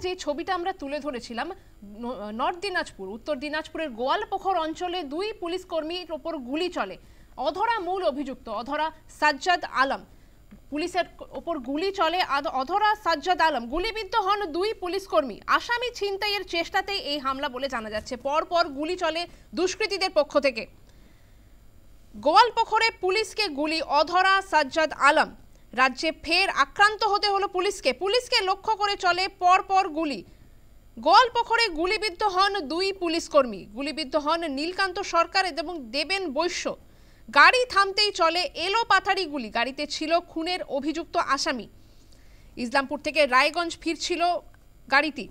যে ছবিটা আমরা তুলে ধরেছিলাম, নর্থ দিনাজপুর, উত্তর দিনাজপুরের গোয়ালপোখর অঞ্চলে 2 পুলিশ কর্মীর ওপর গুলি চলে। অধরা মূল অভিযুক্ত অধরা সাজ্জাদ আলম, পুলিশের ওপর গুলি চলে, অধরা সাজ্জাদ আলম গুলিবিদ্ধ হন 2 পুলিশ কর্মী। আসামি ছিনতাইয়ের চেষ্টাতেই এই হামলা বলে জানা যাচ্ছে। পরপর গুলি চলে দুষ্কৃতীদের পক্ষ থেকে। গোয়ালপোখরে পুলিশকে গুলি, অধরা সাজ্জাদ আলম। রাজ্যে ফের আক্রান্ত হতে হলো পুলিশকে লক্ষ্য করে চলে পরপর গুলি। গোয়ালপোখরে গুলিবিদ্ধ হন 2 পুলিশ কর্মী। গুলিবিদ্ধ হন নীলকান্ত সরকার এবং দেবেন বৈশ্য। গাড়ি থামতেই চলে এলো পাথারি গুলি। গাড়িতে ছিল খুনের অভিযুক্ত আসামি। ইসলামপুর থেকে রায়গঞ্জ ফিরছিল গাড়িটি।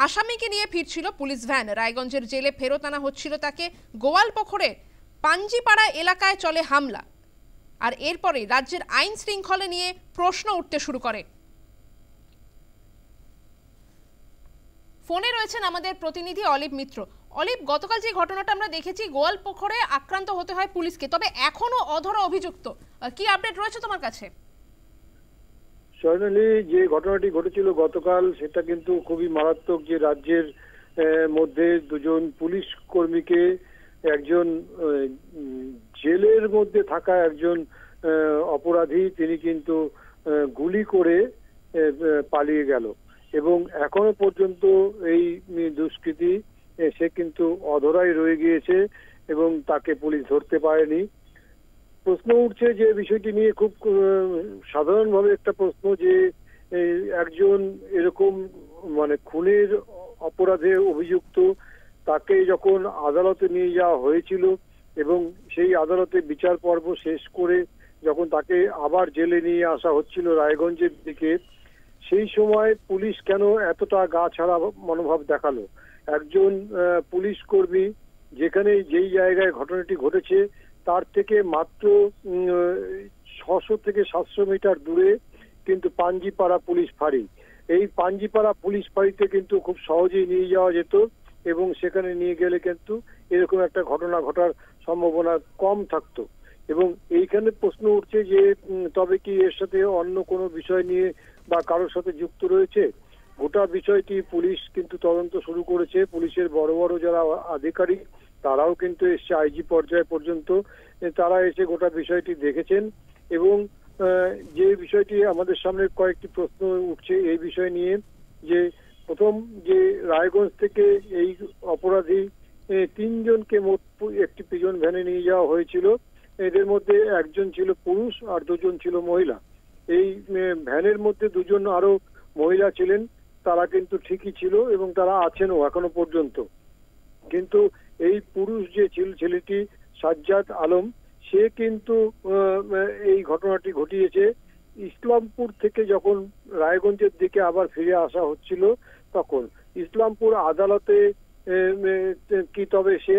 আসামিকে নিয়ে ফিরছিল পুলিশ ভ্যান। রায়গঞ্জের জেলে ফেরত আনা হচ্ছিল তাকে। গোয়ালপোখরে পাঞ্জিপাড়া এলাকায় চলে হামলা। আর এরপরে রাজ্যের আইন শৃঙ্খলা নিয়ে প্রশ্ন উঠতে শুরু করে। ফোনে রয়েছেন আমাদের প্রতিনিধি অলিভ মিত্র। অলিভ, গতকাল যে ঘটনাটা আমরা দেখেছি, গোয়ালপোখরে আক্রান্ত হতে হয় পুলিশকে, তবে এখনো অধরা অভিযুক্ত, কি আপডেট রয়েছে তোমার কাছে? স্বর্ণালী, যে ঘটনাটি ঘটেছিল গতকাল সেটা কিন্তু খুবই মারাত্মক। যে রাজ্যের মধ্যে 2জন পুলিশ কর্মীকে একজন জেলের মধ্যে থাকা একজন অপরাধী তিনি কিন্তু গুলি করে পালিয়ে গেল এবং এখনো পর্যন্ত এই দুষ্কৃতী সে কিন্তু অধরাই রয়ে গিয়েছে এবং তাকে পুলিশ ধরতে পারেনি। প্রশ্ন উঠছে যে বিষয়টি নিয়ে খুব সাধারণভাবে একটা প্রশ্ন, যে একজন এরকম মানে খুনের অপরাধে অভিযুক্ত তাকে যখন আদালতে নিয়ে যাওয়া হয়েছিল এবং সেই আদালতে বিচার পর্ব শেষ করে যখন তাকে আবার জেলে নিয়ে আসা হচ্ছিল রায়গঞ্জের দিকে, সেই সময় পুলিশ কেন এতটা গা ছাড়া মনোভাব দেখালো? একজন পুলিশ কর্মী যেখানে যেই জায়গায় ঘটনাটি ঘটেছে তার থেকে মাত্র 600 থেকে 700 মিটার দূরে কিন্তু পাঞ্জিপাড়া পুলিশ ফাঁড়ি। এই পাঞ্জিপাড়া পুলিশ ফাঁড়িতে কিন্তু খুব সহজেই নিয়ে যাওয়া যেত এবং সেখানে নিয়ে গেলে কিন্তু এরকম একটা ঘটনা ঘটার সম্ভাবনা কম থাকতো। এবং এইখানে প্রশ্ন উঠছে যে তবে কি এর সাথে অন্য কোনো বিষয় নিয়ে বা কারোর সাথে যুক্ত রয়েছে? গোটা বিষয়টি পুলিশ কিন্তু তদন্ত শুরু করেছে। পুলিশের বড় বড় যারা আধিকারিক তারাও কিন্তু এসছে, আইজি পর্যায়ে পর্যন্ত তারা এসে গোটা বিষয়টি দেখেছেন এবং যে বিষয়টি আমাদের সামনে কয়েকটি প্রশ্ন উঠছে এই বিষয় নিয়ে, যে প্রথম যে রায়গঞ্জ থেকে এই অপরাধী 3 জনকে মোট একটি পিজন ভ্যানে নিয়ে যাওয়া হয়েছিল। এদের মধ্যে একজন ছিল পুরুষ আর 2 জন ছিল মহিলা। এই ভ্যানের মধ্যে 2 জন আরো মহিলা ছিলেন, তারা কিন্তু ঠিকই ছিল এবং তারা আছেনও এখনো পর্যন্ত। কিন্তু এই পুরুষ যে ছেলেটি সাজ্জাদ আলম, সে কিন্তু এই ঘটনাটি ঘটিয়েছে ইসলামপুর থেকে যখন রায়গঞ্জের দিকে আবার ফিরে আসা হচ্ছিল তখন। ইসলামপুর আদালতে কি তবে সে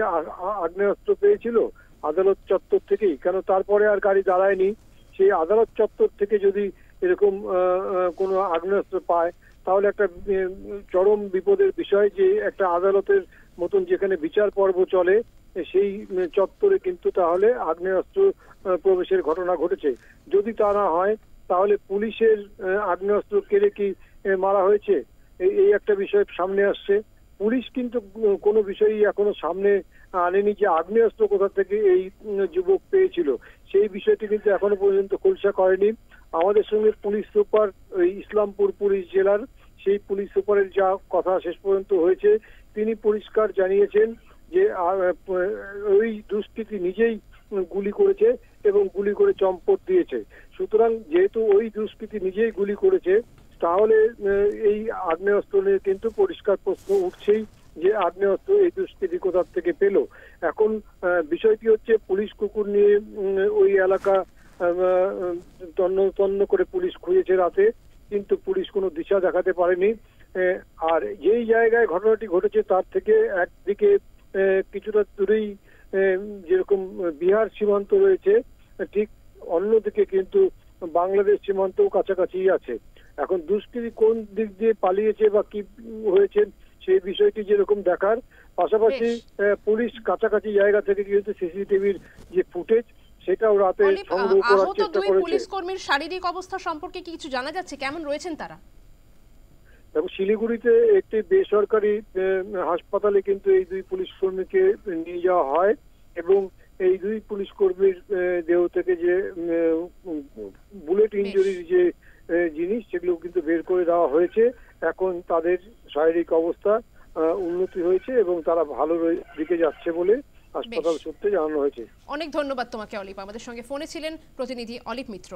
আগ্নেয়াস্ত্র পেয়েছিল আদালত চত্বর থেকেই? কেন তারপরে আর গাড়ি দাঁড়ায়নি। সেই আদালত চত্বর থেকে যদি এরকম কোনো আগ্নেয়াস্ত্র পায় তাহলে একটা চরম বিপদের বিষয়, যে একটা আদালতের মতন যেখানে বিচার পর্ব চলে সেই চত্বরে কিন্তু তাহলে আগ্নেয়াস্ত্র প্রবেশের ঘটনা ঘটেছে। যদি তা না হয় তাহলে পুলিশের আগ্নেয়াস্ত্র কেড়ে কি মারা হয়েছে, এই একটা বিষয় সামনে আসছে। পুলিশ কিন্তু কোনো বিষয়ই এখনো সামনে আনেনি যে আগ্নেয়াস্ত্র কোথা থেকে এই যুবক পেয়েছিল, সেই বিষয়টি কিন্তু এখনো পর্যন্ত খোলসা করেনি। আমাদের সঙ্গে পুলিশ সুপার ইসলামপুর পুলিশ জেলার সেই পুলিশ সুপারের যা কথা শেষ পর্যন্ত হয়েছে, তিনি পরিষ্কার জানিয়েছেন যে ওই দুষ্কৃতী নিজেই গুলি করেছে এবং গুলি করে চম্পট দিয়েছে। সুতরাং যেহেতু ওই দুষ্কৃতী নিজেই গুলি করেছে তাহলে এই আগ্নেয়াস্ত্র নিয়ে কিন্তু পরিষ্কার প্রশ্ন উঠছেই যে আগ্নেয়াস্ত্র এই দুষ্কৃতী কোথা থেকে পেল। এখন বিষয়টি হচ্ছে পুলিশ কুকুর নিয়ে ওই এলাকা তন্ন করে পুলিশ খুঁজেছে রাতে, কিন্তু পুলিশ কোনো দিশা দেখাতে পারেনি। আর যেই জায়গায় ঘটনাটি ঘটেছে তার থেকে একদিকে কিছুটা দূরেই যেরকম বিহার সীমান্ত রয়েছে, ঠিক অন্যদিকে কিন্তু বাংলাদেশ সীমান্তও কাছাকাছি আছে। এখন দুষ্কৃতী কোন দিক দিয়ে পালিয়েছে বা কি হয়েছে সেই বিষয়টি যেরকম দেখার পাশাপাশি পুলিশ কাছাকাছি জায়গা থেকে কিন্তু সিসিটিভির যে ফুটেজ সেটাও রাতে সংগ্রহ করার চেষ্টা করেছে। পুলিশ কর্মীর শারীরিক অবস্থা সম্পর্কে কি কিছু জানা যাচ্ছে? কেমন রয়েছেন তারা? এবং শিলিগুড়িতে একটি বেসরকারি হাসপাতালে কিন্তু এই দুই পুলিশ কর্মীকে নিয়ে যাওয়া হয় এবং এই দুই পুলিশ কর্মীর দেহ থেকে যে বুলেট ইনজুরির যে জিনিস সেগুলো কিন্তু বের করে দেওয়া হয়েছে। এখন তাদের শারীরিক অবস্থা উন্নতি হয়েছে এবং তারা ভালো দিকে যাচ্ছে বলে হাসপাতাল সূত্রে জানানো হয়েছে। অনেক ধন্যবাদ তোমাকে অলিপ। আমাদের সঙ্গে ফোনে ছিলেন প্রতিনিধি অলিপ মিত্র।